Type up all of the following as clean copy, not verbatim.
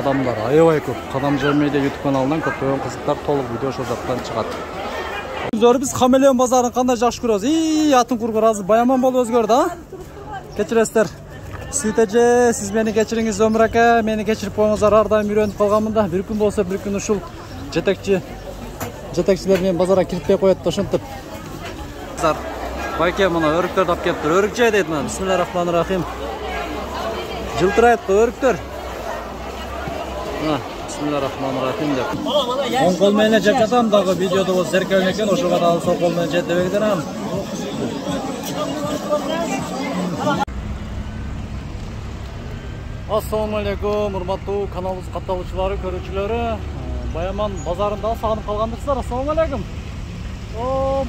адамдар аябай көп. Кадамжан Медиа YouTube каналынан көптөгөн кызыктар толук видео ошол жактан чыгат. Биз Хамелеон базарын кандай жакшы көрөбүз. Атын кургур азыр баяман болуп өзгөрдү, а? Кечиресиздер. Ситеже, сиз мени кечириңиз Өмүр ака, мени кечирип коюңуздар, ар дайым үйрөнүп калганмын да. Бир күн болсо бир күн ушул жетекчилер менен базарга кириппей коет да, ошентип. Байке мына өрүктөрдү алып келиптир. Өрүк жей дейт мына. Бисмиллахиррахманиррахим. Жылтырайт да өрүктөр. Мына Бисмиллахиррахманиррахим деп. Оң кол менен жеп жатам дагы видеодо болсо зеркелен экен, ошого дагы сол кол менен жеп деп берем. Ассаламу алейкум, урматтуу каналыбыз катталуучулары, көрүүчүлөрү. Баяман базарында сагынып калгандырсыздар. Ассаламу алейкум.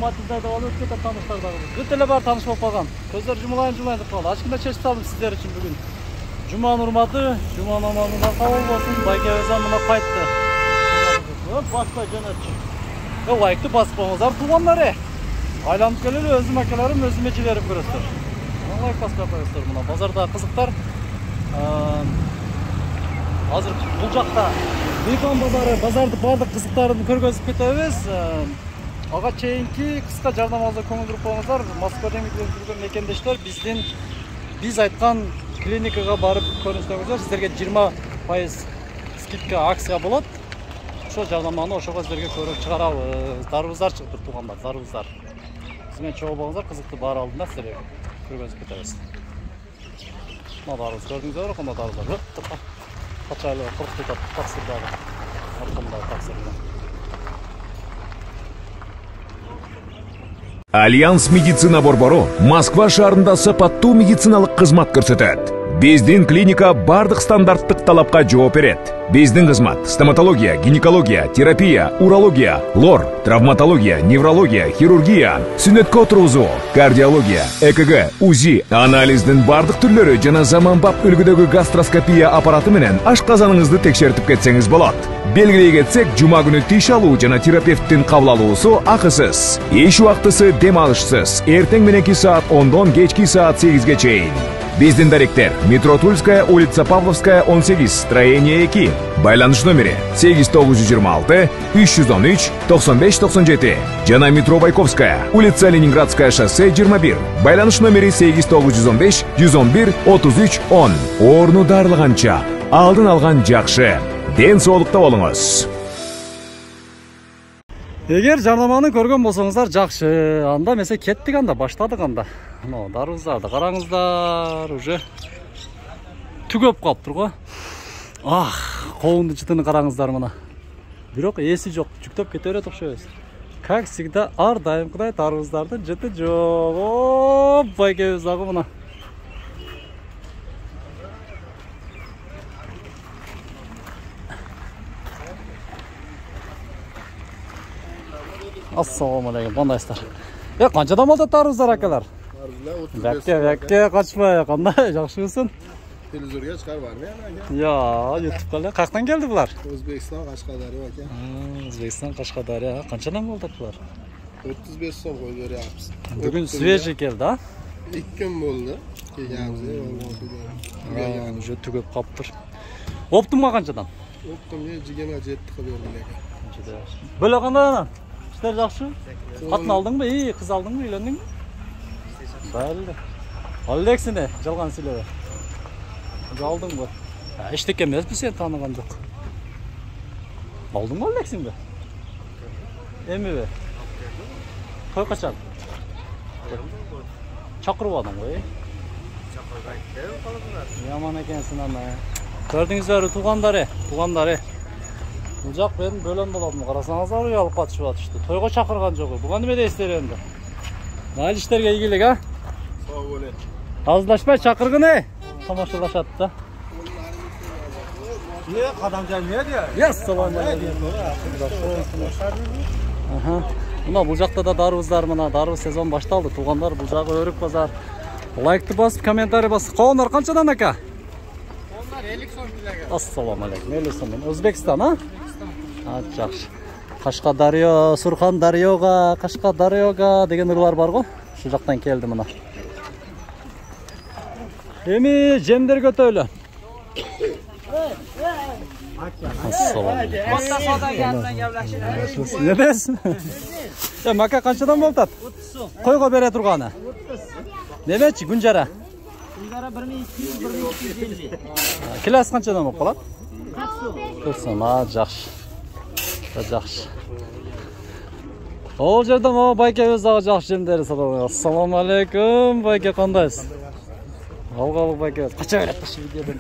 Матизайда болуп кетип тааныштар дагы. Бүт эле бар тааныш болуп калган. Көздөр жумулайын деп калды. Ачкында чечип салдым сиздер үчүн бүгүн. Жуманын урматы, жума намазына кабыл болсун. Байке өзү мына кайтты. Башка жөнөтчү. Лайкты басып коюңуздар туугандар. Айланып келели өзүм акаларым, өзүм эжелерим көрөсүздөр. Лайк басып коюңуздар. Мына базарда кызыктар. Азыр бул жакта Бейкон базарды бардык кызыктарын көргөзүп кетебиз. Ага чейинки кыска жардамыбызга көңүл буруп коюңуздар. Москвадан жүргөн мекендештер биз айткан клиникага барып көрүнсөңүздөр, сиздерге 20% скидка акция болот. Ошо жардаманы ошого сиздерге көрүп чыгарабыз. Дарыбыздар чыгып тургандар, дарыбыздар. Биз менен чогуу болуңуздар, кызыктуу баар алдында сиздерге көргөзүп кетебиз. Мына дарыбыз көрдүңүздөр, кандай дарыбыздар. Качайлы 40 литр таксирдагы. Аркамда таксирде. Альянс медицина борбору Москва шаарында сапаттуу медициналык кызмат көрсөтөт. Биздин клиника бардык стандарттык талапка жооп берет. Биздин кызмат стоматология, гинекология, терапия, урология, лор, травматология, неврология, хирургия, сүнөткө отургузуу, кардиология, ЭКГ, УЗИ, анализдин бардык түрлөрү жана заманбап үлгүдөгү гастроскопия аппараты менен ашказаныңызды текшертип кетсеңиз болот. Белгилей кетсек, жума күнү тиш алуу жана терапевттин кабыл алуусу акысыз. Эш убактысы дем алышсыз. Эртең мененки саат 10дон кечки саат 8ге чейин. Биздин даректер: метро Тульская, улица Павловская, 18, строение 2. Байланыш номери 8926 313 9597. Жана метро Байковская, улица Ленинградская, шоссе 21. Байланыш номери 8915 111 33 10. Орну дарылганча алдын алган жакшы. Ден соолукта болуңуз. Эгер жарнаманы көргөн болсоңуздар жакшы. Анда эмесе кеттик, анда баштадык анда. Мына дарыбыздарды караңыздар, уже түгөп калыптыр го. Коонду жытыны караңыздар мына. Бирок эси жок, жүктөп кете берет окшойбуз. Как всегда ар дайымкыдай дарыбыздардын жыты жок. Байкебиз дагы мына. Ассаламу алейкум, кандайсыздар? Канчадан болду дарыбыздар акалар? Бәкке качпай, кандай жакшысың? Телевизорга чыгарып бармы ана? YouTube'га эле. Каяктан келди булар? Өзбекстан, Кашкадария экен. Өзбекстан, Кашкадария. Канчадан болду булар? 35 сом коюп беребиз. Бүгүн свежий келди, а? 2 күн болду. Келгенбиз. Уже түгөп калыптыр. Оптумга канчадан? Оптум 27 кылып берди. Бөлө кандай анан? Иштер жакшы? Катын алдыңбы? Кыз алдыңбы? Үйлөндүңбү? Belli. Алексине, жалган сүйлөбө. Алдыңбы? Эчтеке эмеспи, сен тааныган жок. Алдыңбы Алексиңби? Эмиби? Той качан? Чакырып алдың ғой. Яман экенсиң ана. Көрдүңүздөр туугандары, Бул жак мен бөлөн болом. Карасаңыздар, уялып катышып атышты. Тойго чакырган жок. Буга неме дейсиздер энди? Майыл иштерге ийгилик, а? Азлашпай чакыргын, тамашалашат да. Кадамжан Медиа? Ассаламу алейкум. Мына бул жакта да дарыбыздар, мына дарбыз сезон башталды. Туугандар, бул жагы өрүк базар. Лайкты басып, комментарий басып. Коондар канчадан ака? Коондар 50 сом билеге. Ассаламу алейкум. 50 сом. Өзбекстан, а? Жакшы. Кашкадария, Сурхандарияга, Кашкадарияга деген ырлар бар го. Шу жактан келди мына. Эми жемдер көтөлө. Assalomu. Katta savdogar bilan gaplashib. Ne dersin? Ya maka qanchadan bo'ladi? 30 so'm. Qo'yga bera turgani. Nemechi Gunjara? Gunjara 1200, 1250. Kilosi qanchadan bo'lib qoladi? 40 so'm. 40 so'm. Ha, yaxshi. Yaxshi. O yerda mo bayka o'zi yaxshi deri salom. Assalomu alaykum. Bayka qandaysiz? Alg'al bayka. Qancha beradi shu videodan?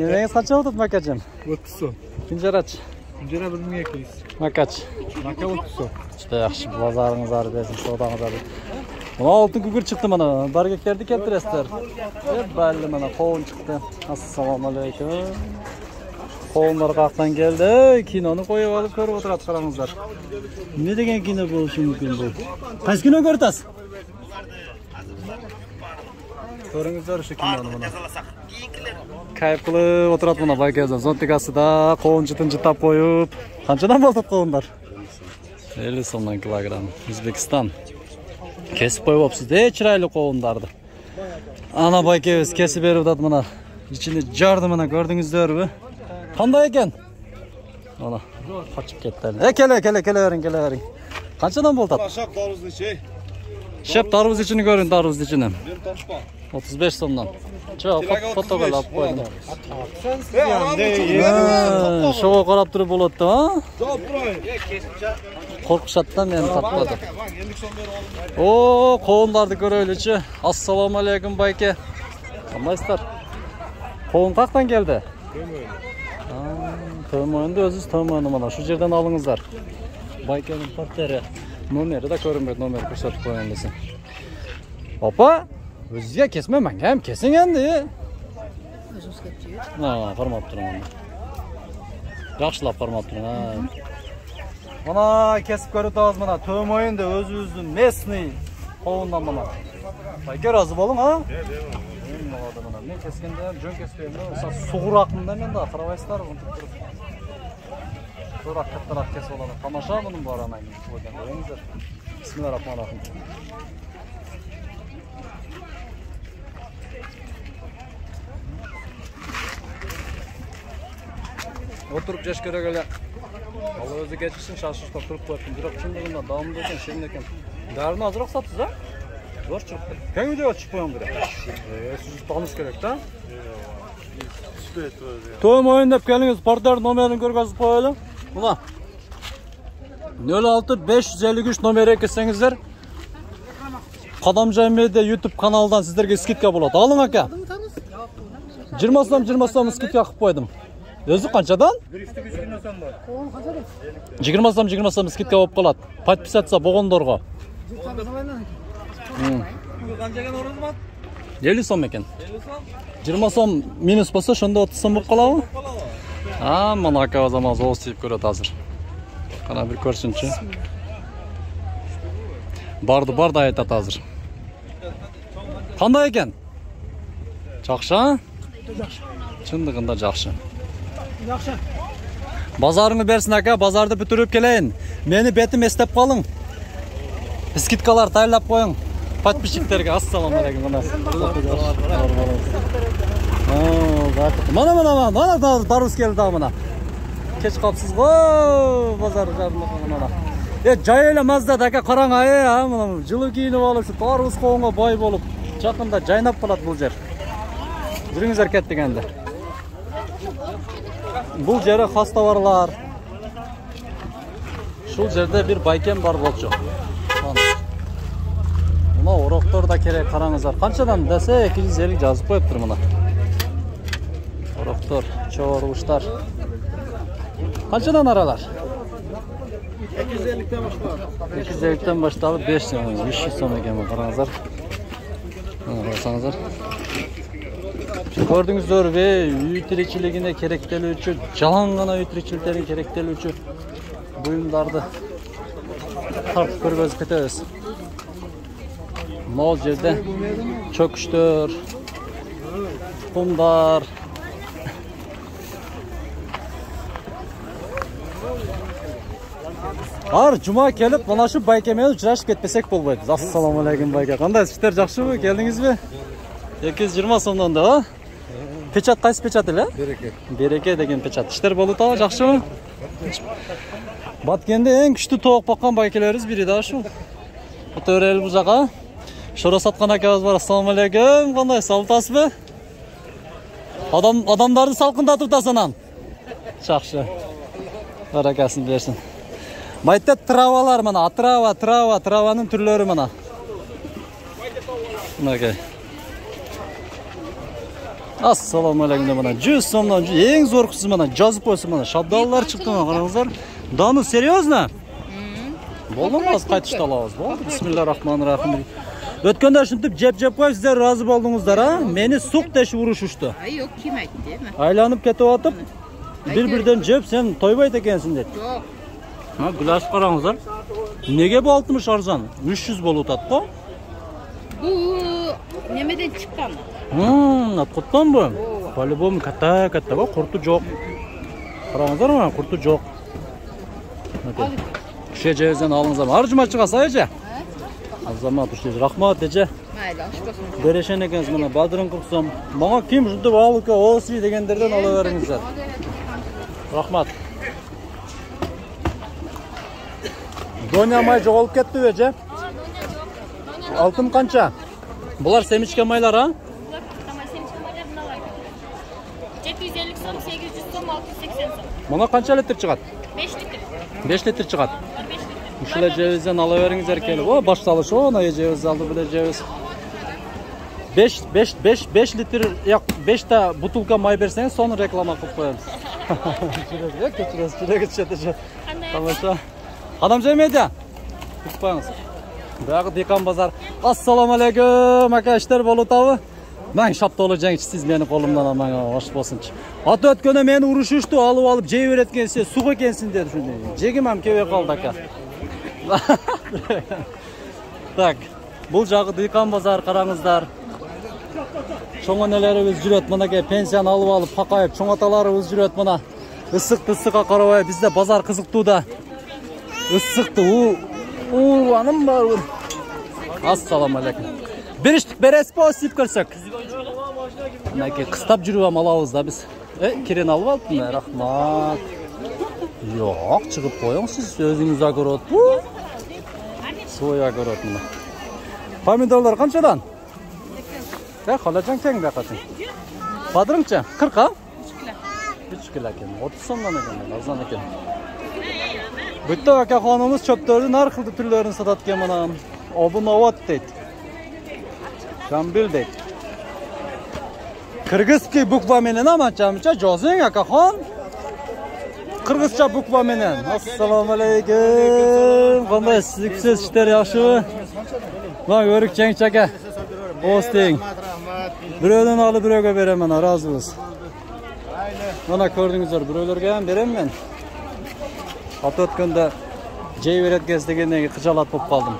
Nemangiz qancha o'tadi makachim? 30 so'm. Gunjarachi. Gunjara 1200. Makach. Maka 30 so'm. Juda yaxshi. Bozoringiz bor desin, savdoingiz bor. Mana oltin kugir chiqdi mana. 1 gektarni keltirasizlar. Balli mana qovun chiqdi. Assalomu alaykum. Qovunlar qaqdan keldi. Kinoni qo'yib olib ko'rib o'tiradi qarangizlar. Ne degan kino bo'lishi mumkin bu? Qaysi kino ko'rasiz? Ko'ringizlar shu kinoni mana. Kayf qilib o'tiradi mana bagazdan zontikasida qovunchitini jitab qo'yib. Qanchadan bo'ldi qovunlar? 50 so'mdan kilogramm. O'zbekiston. Kesib qo'yibsiz-da chiroyli qovunlarni. Ana baykeviz kesib beribdi mana. İçini jardi mana ko'rdingizlarmi? Qanday ekan? Mana qochib ketdi. Kelavering. Qanchadan bo'ldi? Shap tarvuzni şey. Shap tarvuz ichini ko'ring, tarvuz ichini. 35 so'mdan. Cho'q fotogolab qo'ydim. Sho'ga qarab turib bo'ladi, ha? Qo'rqishdan men tatmadim. O, qovunlarni ko'raylikchi. Assalomu alaykum bayka. Qandaysizlar? Qovun qaqdan keldi? To'mo'nda o'zingiz to'mo'ni mana shu yerdan olingizlar. Baykaning porteri. Nomeri da ko'rinmaydi, nomer ko'rsatib qo'yaman desam. Opa, o'zingizga kesma, menga ham kesing endi. O'zingiz ketdi. Ha, qarmab turaman. Yaxshilab qarmab turaman. Mana kesib ko'ramiz mana to'mo'nda o'zingizning mesniy qovundan mana. Bayka rozi bo'ling, ha? Mana men keskanda ham jo'n kesmayman. Sug'roqmanda menda qaravaysizlar buni turib. So'roq kattaroq kesib oladi. Tomosha buni boraman. Qo'yingizlar. Bismillahirrohmanirrohim. O'tirib jesh kerak ela. Alloh o'zi kechirsin, shashishda turib qo'ydim. Biroq chinligimda davomli ekan, shem ekan. Darini ozroq sotasiz, ha? Zo'r chiqdi. Qani video ochib qo'ying kerak. Siz tanış kerak-da? To'mo'yin deb kelingiz, portlar nomerini ko'rgazib qo'yaylik. Mana 06553 nomeriga kelsangizlar, Qadamjoy Media YouTube kanalidan sizlarga skidka bo'ladi. Oling aka. 20 so'm skidka qilib qo'ydim. O'zi qanchadan? 20 so'm skidka bo'lib qoladi. Podpisatsiya bo'lg'ondorga. Qanchaga o'rnatma? 50 so'm ekan. 20 so'm minus bo'lsa, shunda 30 so'm bo'lib qoladimi? Ha, mana aka o zaman zo'r siyib ko'radi hozir. Qana bir ko'rsinchi. Barda aytadi hozir. Qanday ekan? Yaxshi? Yaxshi. Chindig'inda yaxshi. Yaxshi. Bozorini bersin aka, bozorda bitirib kelayin. Meni betim estab qoling. Skidkalar tayyorlab qo'ying. Подписчиктерге assalomu alaykum. Mana tarvuz keldi mana. Kech qolibsiz-ku, bozor mana. Joylar mazdat aka, qarang ha, mana jili kiyinib olib, shu tarvuz qovunga boy bo'lib, yaqinda jaynab qoladi bu yer. Yuringizlar ketdiganda. Bu yeri xos tovarlar. Shu yerda bir baykem bor bo'lchi. Mana o'roqlar da kerak, qarangizlar. Qanchadan desa 250 yozib qo'yibdir mana. O'roqlar, cho'g'rushlar. Qanchadan aralar? 250 dan boshlanadi. 250 dan boshlanib 5 so'm, 500 so'm ekan qarangizlar. Mana qarasangizlar. Ko'rdingizlar ve uy tirikchiligine kerakli jalangana uy tirikchiliklarga kerakli buyumlarni tartib ko'rgazib ketamiz. Mol yerda cho'kishdir, qumdar. Har juma kelib mana shu baykamen uchrashib ketmasak bo'lmaydi. Assalomu alaykum bayka. Qanday ishlar, yaxshimi? Keldingizmi? 220 so'mdan da, Печат кайсы печат эле? Береке. Береке деген печат. Иштер болуп атабы, жакшыбы? Баткенде эң күчтүү тоок баккан байкелерибиз бири да ушул. Өтөрел бул жака. Шора саткан акабыз бар. Ассаламу алейкум. Кандай саламатсызбы? Адамдарды салкындатып атасынан. Жакшы. Баракасын берсин. Майта травалар мына, траванын түрлөрү мына. Мынакей. Ассаламу алейкум мына 100 сомдон эң зоркусу мына жазып койсун мына. Шабдаллар чыкты мына, караңыздар. Даны серьезно? Болду му? Азыр кайтышты алабыз. Болду. Бисмиллахиррахманиррахим. Өткөндө ушинтип жеп коюп сиздер ыраазы болдуңуздар, а? Мени сук дешип урушушту. Жок, ким айтты? Айланып кетип атып, бир-бирден жеп, сен тойбойт экенсиң деп. Жок. Гүлаш караңыздар. Неге бу 60 арзан? 300 болуп атат го? Бу немеден чыккан? Аткоттон бу. По-любому ката го, курту жок. Караңыздар мына, курту жок. Кеше жерден алыңыздар. Аржымачыга сайжа. Азамат уште рахмат эже. Майли, ашпасын. Берешен экенсиз мына бадырын курсам. Мага ким жудуп алык оси дегендерден ала бериңиздер. Рахмат. Доня май жоголуп кеттиби эже? Алтын канча? Булар семичке майлар, а? 750 сом, 800 сом, 680 сом. Мына канча литр чыгат? 5 литр. 5 литр чыгат. 5 литр. Ушулай жебизден ала бериңиздер келип. О, башталыш, она жебиз алды биле жебиз. 5 литр, 5 та бутылка май берсеңиз, сону реклама кылып коебуз. Кечиресиз. Тамаша. Адам жемеди. Кутпаңыз. Баягы Декан базар. Ассаламу алейкум, ака иштер болуп атабы? Мен шаптолу жеңич, сиз мени колумдан алмаңыз, ош болсунчу. Аты өткөндө мени урушушту, алып жей берет экенсиң, сук экенсиң деди ушундай. Жегимем кебе калды ака. Так, бул жагы Декан базар, караңыздар. Чоң энелерибиз жүрөт, мынакей пенсияны алып пакайып, чоң аталарыбыз жүрөт мына. Ысык-тысыкка карабай, бизде базар кызыктуу да. Ысыкты, анын бар. Ассаламу алейкум. Бириштик бересизби, сип көрсөк? Мынакей кыстап жүрүп алабыз да биз. Кирен алып алыптым, рахмат. Жок, чыгып коюң сиз, өзүңүз огород. Свой огород мына. Помидорлор канчадан? Халажан тең бе катын? Бадырыңча? 40 а? 3 кило экен. 30 сомдон экен, арзан экен. Бүттө ака ханымыз чөптөрдүн ар кылды түрлөрүн сатат экен мына. Обуноват дейт. Жамбил дейт. Кыргызский буква менен аманчамча жазың ака хан. Кыргызча буква менен. Ассаламу алейкум. Кандай сиз иштер жакшыбы? Мына өрүк жеңч ака. Остең. Бирөөнөн алып бирөөгө берем, ыраазыбыз. Мына көрдүңүздөр, бирөөлөргө ham берем мен. Аты өткөндө жей берет кез дегенден кийин кыжалат болуп калдым.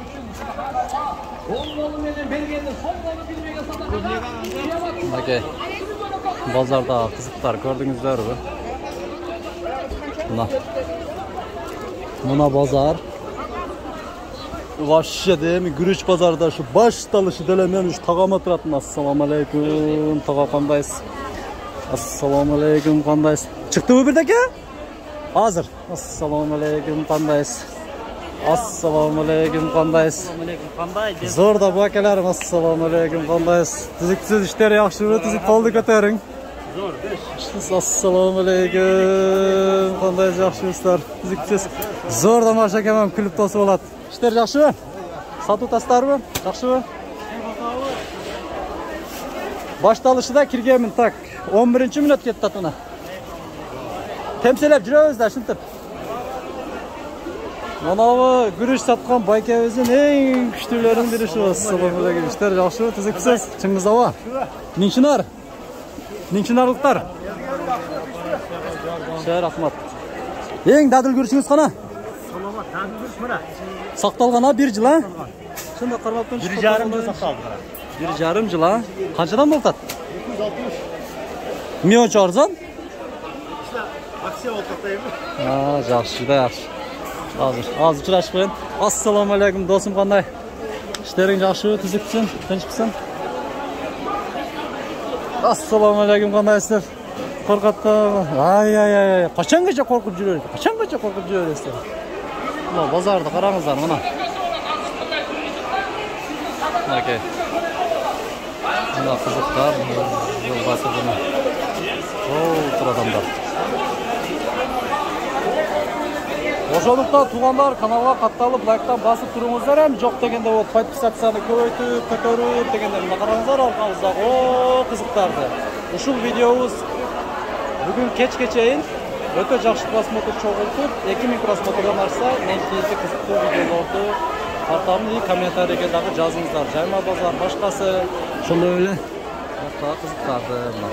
Мынакей базарда кызыктар көрдүңүздөрбү? Мына базар. Вообще деми күрүч базарда şu башталышы деле мен уш тагама туратын. Ассаламу алейкум, тага кандайсыз? Ассаламу алейкум, кандайсыз? Чыктыбы бирдеке? Азыр. Ассаламу алейкум, кандайсыз? Ассаламу алейкум, кандайсыз? Зор да бакелерим, ассаламу алейкум, кандайсыз? Түзүксүз иштер жакшыбы? Түзүк колду көтөрүң. Зор, 5. Ассаламу алейкум, кандайсыз, жакшыбыздар? Түзүксүз. Зор да маша кемем күлүп тосуп алат. İşler жақшыбы? Сату тастарбы? Жақшыбы? Башталышыда киргенмин, так. 11-ci minut кетти атына. Темселеп жүрөбүз да шынтып. Манабы күрүш саткан байкебиздин эң күчтүүлөрүнүн бири ушу. Ассаламу алейкум. İşler жақшыбы? Түзүксүз. Чыңгызаба. Минчинар. Минчинарлыктар. Рахмат. Эң дадыл күрүшүңүз кана? Сакталган бир жыл, а? Шында кармаптан 1,5 жыл сакталды. 1,5 жыл, а? Канчадан болот? 260. Меочо арзан? Акция болуп атайбы. Жакшы да, жакшы. Азыр учурашып коеюн. Ассаламу алейкум, досум кандай? Иштериң жакшыбы, түзүксүң, тынчпысың? Assalamu alaikum, qandaysizlar? Qo'rqatdim. Ay. Qachongacha qo'rqib yurasiz? Qachongacha qo'rqib yurasiz? Mana bozorda qarangizlar, mana. Okey. Mana qiziqlar, yo'lbasi buni. Tur adamlar. Ошондуктан туугандар каналга катталып, лайктан басып туруңуздар, эми жок дегенде вот подписацияны көбөйтүп, көтөрүп дегенде мына караңыздар, аркабызда кызыктарды. Ушул видеобуз бүгүн кечке чейин өтө жакшы просмотр чогултуп, 2000 просмотрдан ашса, мен кийинки кызыктуу видеолорду тартамын, и комментарийге дагы жазыңыздар. Жайма базар башкасы ошондой эле кызыктарды, мына